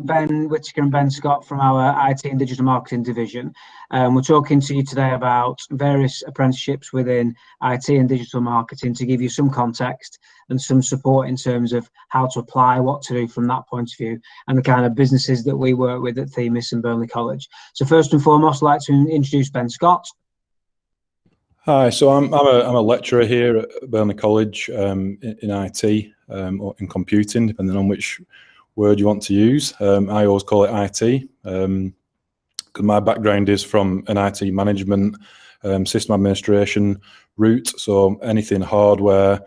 Ben Whittaker and Ben Scott from our IT and Digital Marketing division. We're talking to you today about various apprenticeships within IT and digital marketing to give you some context and some support in terms of how to apply, what to do from that point of view, and the kind of businesses that we work with at Themis and Burnley College. So first and foremost, I'd like to introduce Ben Scott. Hi, so I'm a lecturer here at Burnley College in IT or in computing, depending on which word you want to use. I always call it IT because my background is from an IT management, system administration route. So anything hardware,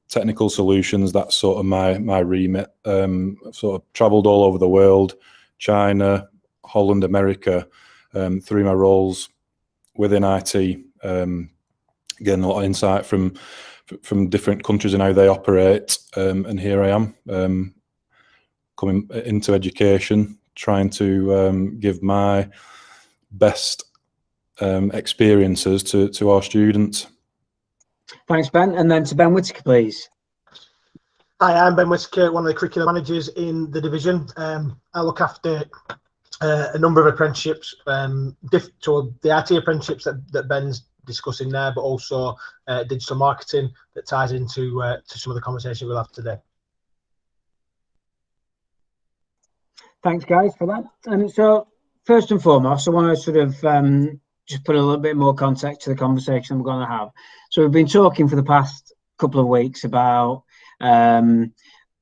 technical solutions, that's sort of my remit. I've sort of travelled all over the world, China, Holland, America, through my roles within IT, getting a lot of insight from different countries and how they operate. And here I am, coming into education, trying to give my best experiences to our students. Thanks, Ben. And then to Ben Whittaker, please. Hi, I'm Ben Whittaker, one of the curriculum managers in the division. I look after a number of apprenticeships, to the IT apprenticeships that Ben's discussing there, but also digital marketing that ties into to some of the conversation we'll have today. Thanks, guys, for that. So first and foremost, I want to sort of just put a little bit more context to the conversation we're going to have. So we've been talking for the past couple of weeks about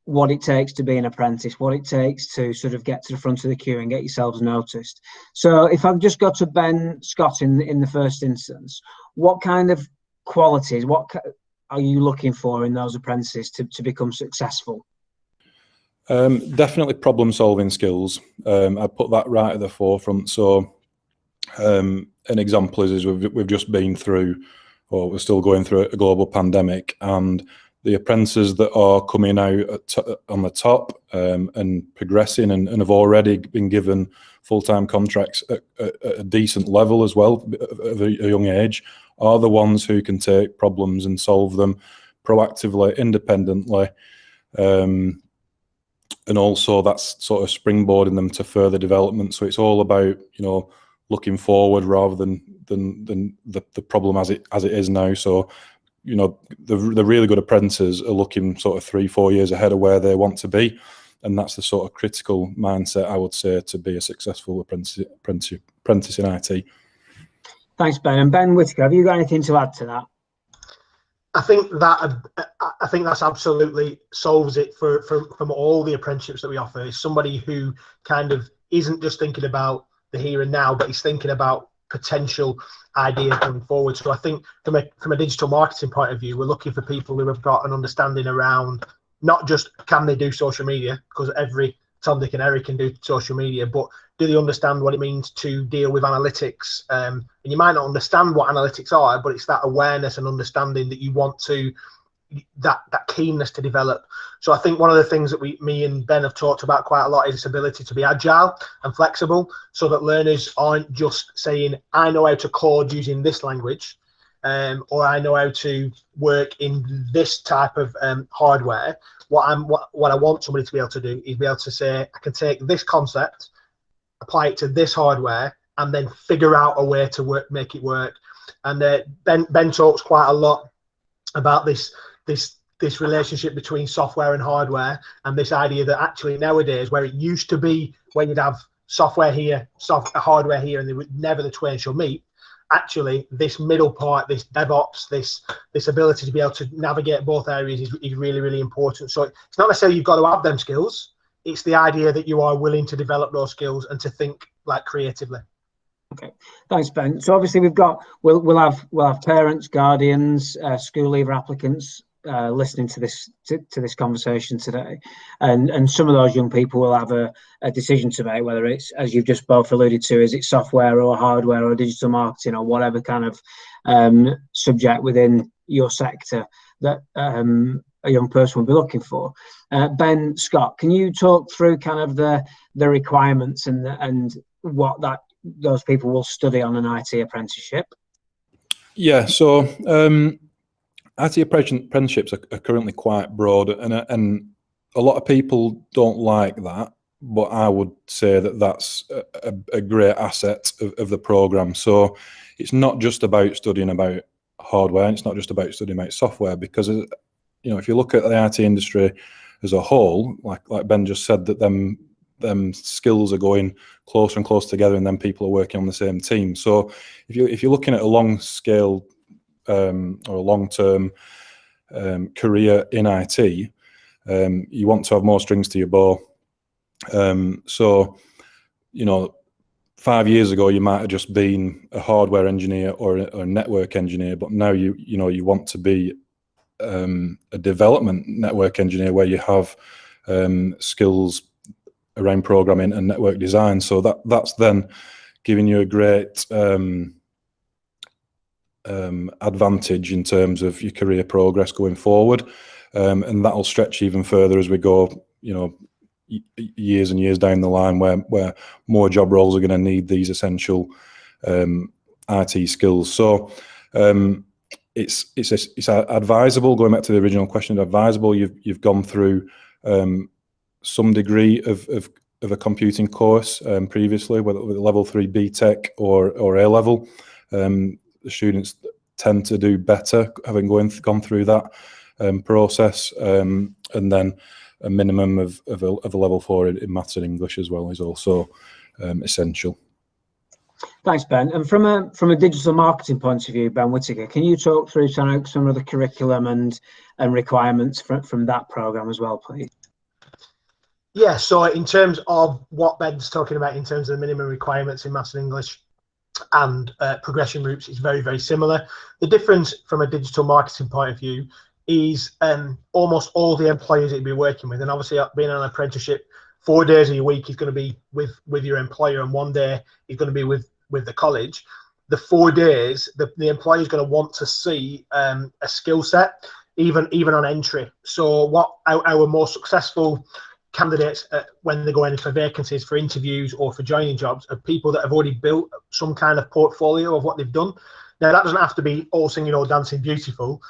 what it takes to be an apprentice, what it takes to sort of get to the front of the queue and get yourselves noticed. So if I've just got to Ben Scott in the first instance, what kind of qualities, what are you looking for in those apprentices to become successful? Definitely problem-solving skills. I put that right at the forefront. So an example is we've just been through, or we're still going through a global pandemic, and the apprentices that are coming out on the top and progressing and have already been given full-time contracts at a decent level as well, at a young age, are the ones who can take problems and solve them proactively, independently. And also that's sort of springboarding them to further development. So it's all about, looking forward rather than the problem as it is now. So, the really good apprentices are looking sort of 3-4 years ahead of where they want to be. And that's the sort of critical mindset, I would say, to be a successful apprentice in IT. Thanks, Ben. And Ben Whittaker, have you got anything to add to that? I think that's absolutely solves it from all the apprenticeships that we offer. Is somebody who kind of isn't just thinking about the here and now, but he's thinking about potential ideas going forward. So I think from a digital marketing point of view, we're looking for people who have got an understanding around not just can they do social media, because every Tom, Dick and Harry can do social media, but do they understand what it means to deal with analytics? And you might not understand what analytics are, but it's that awareness and understanding that you want to, that keenness to develop. So I think one of the things that me and Ben have talked about quite a lot is this ability to be agile and flexible, so that learners aren't just saying, I know how to code using this language, or I know how to work in this type of hardware. What I want somebody to be able to do is be able to say, I can take this concept, apply it to this hardware, and then figure out a way to make it work. And Ben talks quite a lot about this relationship between software and hardware, and this idea that actually nowadays, where it used to be when you'd have software here, hardware here, and they would never the twain shall meet, actually this middle part, this DevOps, this ability to be able to navigate both areas is really, really important. So it's not necessarily you've got to have them skills, it's the idea that you are willing to develop those skills and to think like creatively. Okay, thanks, Ben. So obviously we'll have parents, guardians, school leaver applicants listening to this conversation today, and some of those young people will have a decision to make, whether it's, as you've just both alluded to, is it software or hardware or digital marketing or whatever kind of subject within your sector that a young person will be looking for. Ben Scott, can you talk through kind of the requirements and what those people will study on an IT apprenticeship? Yeah, so IT apprenticeships are currently quite broad, and a lot of people don't like that. but I would say that that's a great asset of the program. So it's not just about studying about hardware, and it's not just about studying about software, because if you look at the IT industry as a whole, like Ben just said, that them skills are going closer and closer together, and then people are working on the same team. So if you're looking at a long scale or a long-term career in IT, you want to have more strings to your bow. So 5 years ago you might have just been a hardware engineer or a network engineer, but now you want to be a development network engineer where you have skills around programming and network design. So that's then giving you a great advantage in terms of your career progress going forward, and that'll stretch even further as we go, years and years down the line, where more job roles are going to need these essential IT skills. So it's advisable. Going back to the original question, advisable. You've gone through some degree of a computing course previously, whether with level 3 BTEC or A level. The students tend to do better having gone through that process, and then a minimum of a level 4 in maths and English as well is also essential. Thanks, Ben. And from a digital marketing point of view, Ben Whittaker, can you talk through some of the curriculum and requirements from that program as well, please? Yeah, so in terms of what Ben's talking about in terms of the minimum requirements in maths and English and progression routes, is very, very similar. The difference from a digital marketing point of view is almost all the employers that you'll be working with, and obviously being on an apprenticeship, 4 days of your week is going to be with your employer, and 1 day is going to be with the college. The 4 days, the employer is going to want to see a skill set, even on entry. So what our more successful candidates, when they go in for vacancies, for interviews or for joining jobs, are people that have already built some kind of portfolio of what they've done. Now, that doesn't have to be all singing or dancing beautiful.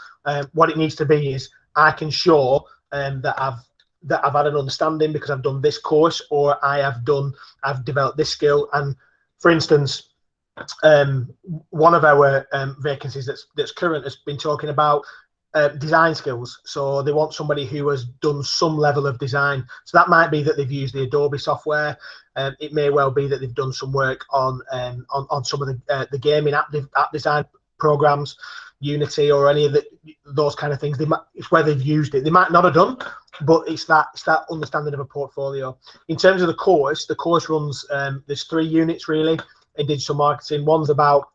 What it needs to be is, I can show that I've had an understanding because I've done this course, or I've developed this skill. And for instance, one of our vacancies that's current has been talking about design skills. So they want somebody who has done some level of design. So that might be that they've used the Adobe software. It may well be that they've done some work on some of the gaming app design programs, Unity, or any of those kind of things. It's where they've used it. They might not have done, but it's that understanding of a portfolio. In terms of the course runs, there's 3 units really in digital marketing. One's about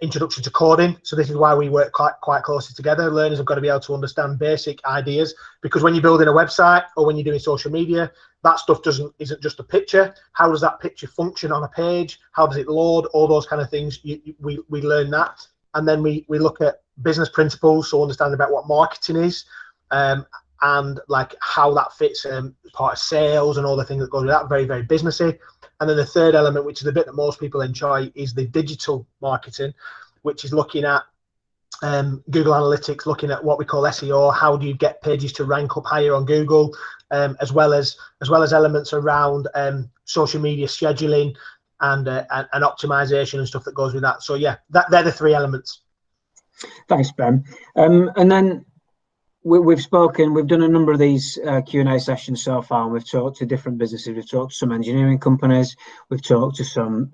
introduction to coding. So this is why we work quite closely together. Learners have got to be able to understand basic ideas, because when you're building a website or when you're doing social media, that stuff isn't just a picture. How does that picture function on a page? How does it load? All those kind of things. We learn that, and then we look at business principles, so understanding about what marketing is, and like how that fits part of sales and all the things that go with that. Very, very businessy. And then the third element, which is the bit that most people enjoy, is the digital marketing, which is looking at Google Analytics, looking at what we call SEO. How do you get pages to rank up higher on Google, as well as elements around social media scheduling and optimization and stuff that goes with that. So yeah, they're the 3 elements. Thanks, Ben. And then we've done a number of these Q&A sessions so far, and we've talked to different businesses. We've talked to some engineering companies, we've talked to some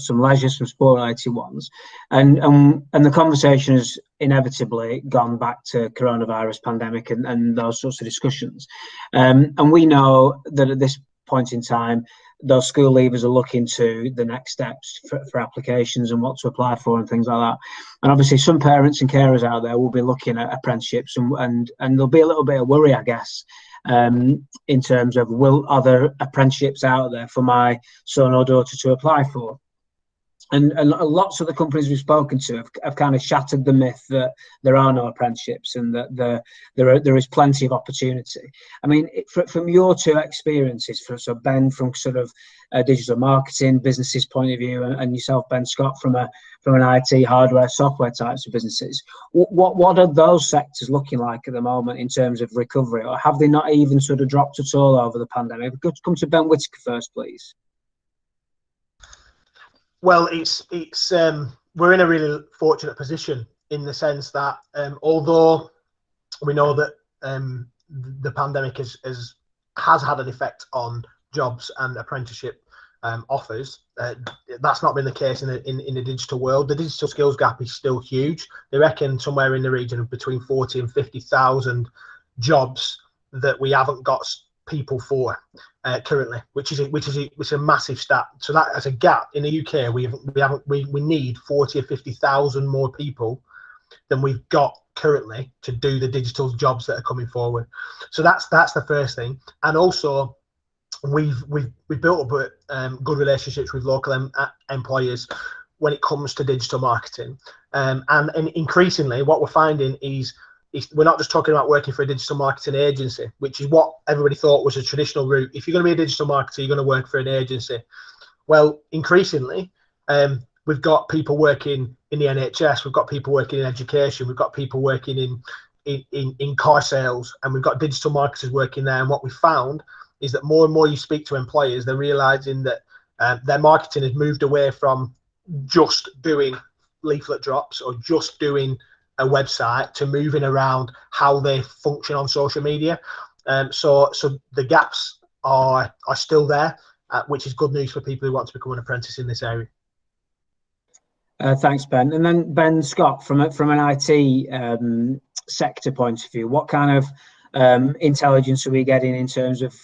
leisure, some sport IT ones, and the conversation has inevitably gone back to coronavirus pandemic and those sorts of discussions. And we know that at this point in time, those school leavers are looking to the next steps for applications and what to apply for and things like that. And obviously some parents and carers out there will be looking at apprenticeships, and there'll be a little bit of worry, I guess, in terms of, are there apprenticeships out there for my son or daughter to apply for? and lots of the companies we've spoken to have kind of shattered the myth that there are no apprenticeships and that there is plenty of opportunity. I mean, from your two experiences, so Ben from sort of digital marketing businesses point of view, and yourself, Ben Scott, from an IT hardware software types of businesses, what are those sectors looking like at the moment in terms of recovery, or have they not even sort of dropped at all over the pandemic? If we could come to Ben Whitaker first, please. Well, we're in a really fortunate position in the sense that although we know that the pandemic has had an effect on jobs and apprenticeship offers, that's not been the case in the digital world. The digital skills gap is still huge. They reckon somewhere in the region of between 40 and 50,000 jobs that we haven't got people for currently, which is a massive stat. So that as a gap in the UK, we need 40 or 50,000 more people than we've got currently to do the digital jobs that are coming forward. So that's the first thing. And also we've built up good relationships with local employers when it comes to digital marketing, and increasingly what we're finding is we're not just talking about working for a digital marketing agency, which is what everybody thought was a traditional route. If you're going to be a digital marketer, you're going to work for an agency. Well, increasingly, we've got people working in the NHS, we've got people working in education, we've got people working in car sales, and we've got digital marketers working there. And what we found is that more and more you speak to employers, they're realizing that their marketing has moved away from just doing leaflet drops or just doing a website to moving around how they function on social media. So the gaps are still there, which is good news for people who want to become an apprentice in this area. Thanks, Ben. And then Ben Scott, from an IT sector point of view, what kind of intelligence are we getting in terms of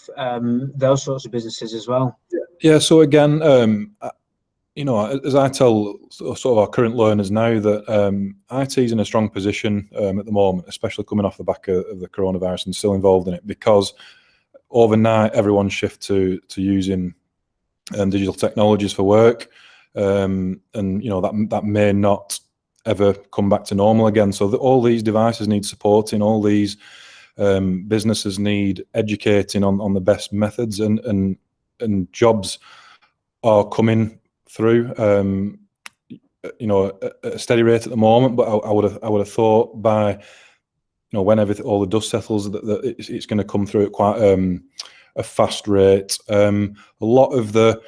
those sorts of businesses as well? Yeah. So again, as I tell sort of our current learners now, that IT is in a strong position at the moment, especially coming off the back of the coronavirus and still involved in it, because overnight everyone shift to using digital technologies for work, and that may not ever come back to normal again. So all these devices need supporting, all these businesses need educating on the best methods, and jobs are coming through at a steady rate at the moment, but I would have thought by when all the dust settles that it's going to come through at quite a fast rate. A lot of the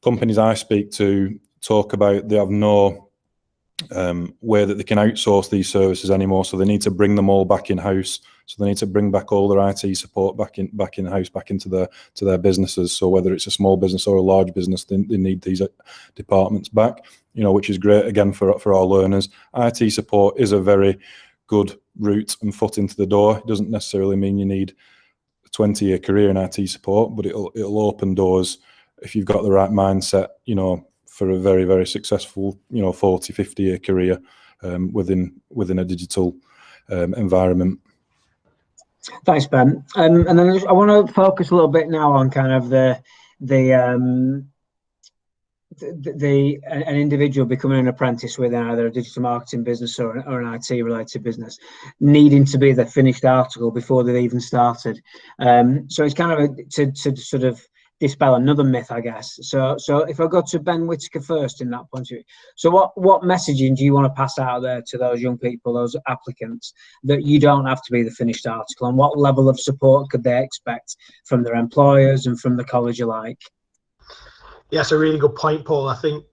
companies I speak to talk about they have no way that they can outsource these services anymore, so they need to bring them all back in house. So they need to bring back all their IT support back in house, back into their businesses. So whether it's a small business or a large business, they need these departments back. Which is great again for our learners. IT support is a very good route and foot into the door. It doesn't necessarily mean you need a 20-year career in IT support, but it'll open doors if you've got the right mindset. For a very, very successful 40, 50-year career within a digital environment. Thanks, Ben. And then I want to focus a little bit now on kind of an individual becoming an apprentice within either a digital marketing business or an IT related business, needing to be the finished article before they've even started. So it's kind of to sort of dispel another myth, I guess. So if I go to Ben Whitaker first in that point of view, so what messaging do you want to pass out there to those young people, those applicants, that you don't have to be the finished article, and what level of support could they expect from their employers and from the college alike? Yeah, it's a really good point, Paul. I think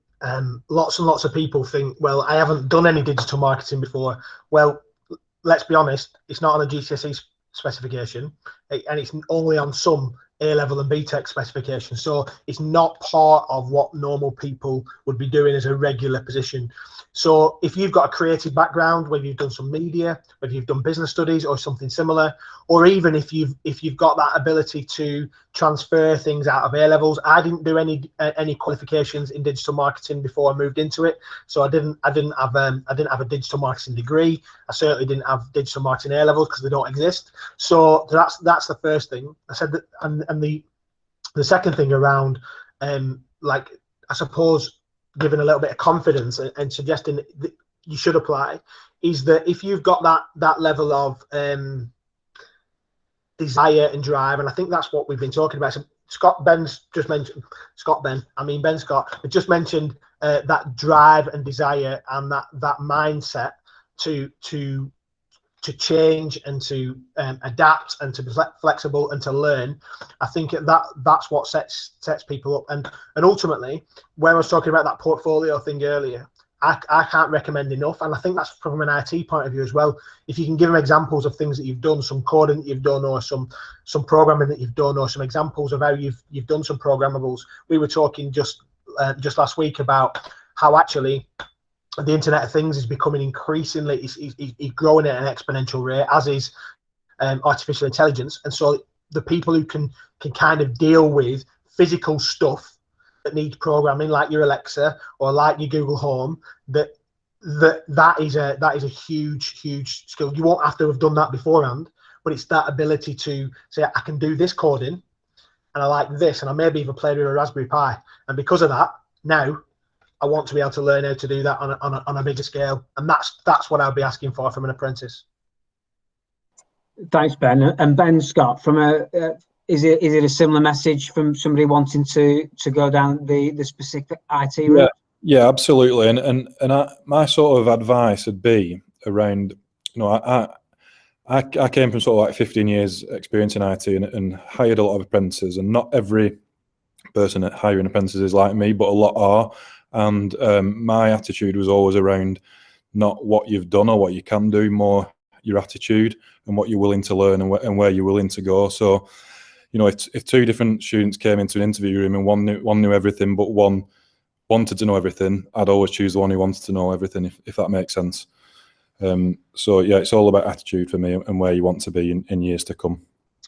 lots and lots of people think, well, I haven't done any digital marketing before. Well, let's be honest, it's not on a GCSE specification, and it's only on some A-level and BTEC specification. So it's not part of what normal people would be doing as a regular position. So if you've got a creative background, whether you've done some media, whether you've done business studies or something similar, or even if you've got that ability to transfer things out of A-levels. I didn't do any qualifications in digital marketing before I moved into it, so I didn't have a digital marketing degree. I certainly didn't have digital marketing A-levels because they don't exist. So that's the first thing I said. And the second thing around I suppose giving a little bit of confidence and suggesting that you should apply, is that if you've got that level of desire and drive, and I think that's what we've been talking about. So Ben Scott just mentioned that drive and desire and that mindset to change and to adapt and to be flexible and to learn. I think that's what sets people up. And ultimately, when I was talking about that portfolio thing earlier, I can't recommend enough. And I think that's from an IT point of view as well. If you can give them examples of things that you've done, some coding that you've done, or some programming that you've done, or some examples of how you've done some programmables. We were talking just last week about how actually the Internet of Things is becoming increasingly, is growing at an exponential rate, as is artificial intelligence. And so the people who can kind of deal with physical stuff that needs programming, like your Alexa or like your Google Home, that is a huge skill. You won't have to have done that beforehand, but it's that ability to say, I can do this coding, and I like this, and I maybe even play with a Raspberry Pi, and because of that, now I want to be able to learn how to do that on a bigger scale, and that's what I'll be asking for from an apprentice. Thanks, Ben. And Ben Scott, from is it a similar message from somebody wanting to go down the specific IT route? Yeah, absolutely. And my sort of advice would be around, I came from sort of like 15 years experience in IT and hired a lot of apprentices, and not every person at hiring apprentices is like me, but a lot are. And my attitude was always around not what you've done or what you can do, more your attitude and what you're willing to learn and where you're willing to go. So, if two different students came into an interview room and one knew everything, but one wanted to know everything, I'd always choose the one who wanted to know everything, if that makes sense. So yeah, it's all about attitude for me and where you want to be in years to come.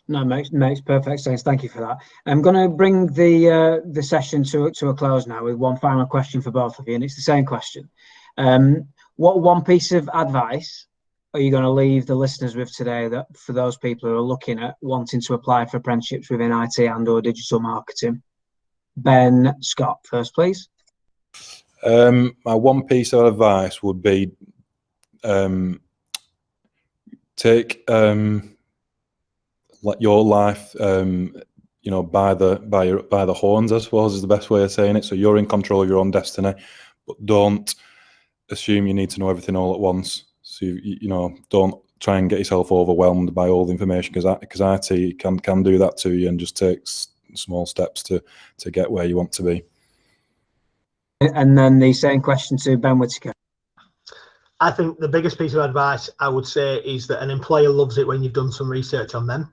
No, makes perfect sense. Thank you for that. I'm going to bring the session to a close now with one final question for both of you, and it's the same question. What one piece of advice are you going to leave the listeners with today, that for those people who are looking at wanting to apply for apprenticeships within IT and or digital marketing? Ben Scott, first, please. My one piece of advice would be take your life by the horns, I suppose, is the best way of saying it. So you're in control of your own destiny, but don't assume you need to know everything all at once. So don't try and get yourself overwhelmed by all the information, because IT can do that to you, and just take small steps to get where you want to be. And then the same question to Ben Whittaker. I think the biggest piece of advice I would say is that an employer loves it when you've done some research on them.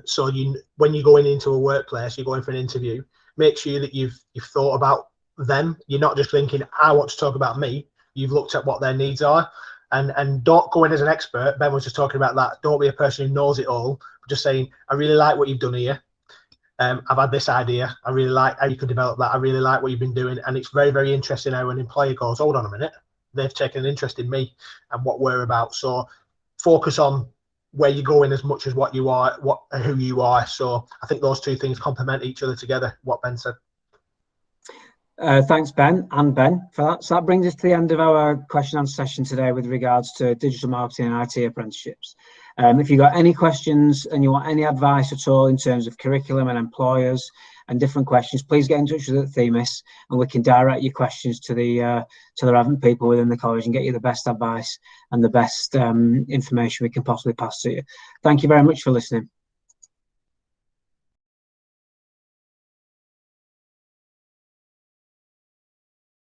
So when you're going into a workplace, you're going for an interview, make sure that you've thought about them. You're not just thinking, I want to talk about me. You've looked at what their needs are, and don't go in as an expert. Ben was just talking about that. Don't be a person who knows it all, but just saying, I really like what you've done here. I've had this idea. I really like how you could develop that. I really like what you've been doing. And it's very, very interesting how an employer goes, hold on a minute, they've taken an interest in me and what we're about. So focus on where you're going as much as what you are, who you are. So I think those two things complement each other together, what Ben said. Thanks, Ben and Ben, for that. So that brings us to the end of our question and answer session today with regards to digital marketing and IT apprenticeships. If you've got any questions and you want any advice at all in terms of curriculum and employers and different questions, please get in touch with us at Themis, and we can direct your questions to the relevant people within the college and get you the best advice and the best information we can possibly pass to you. Thank you very much for listening.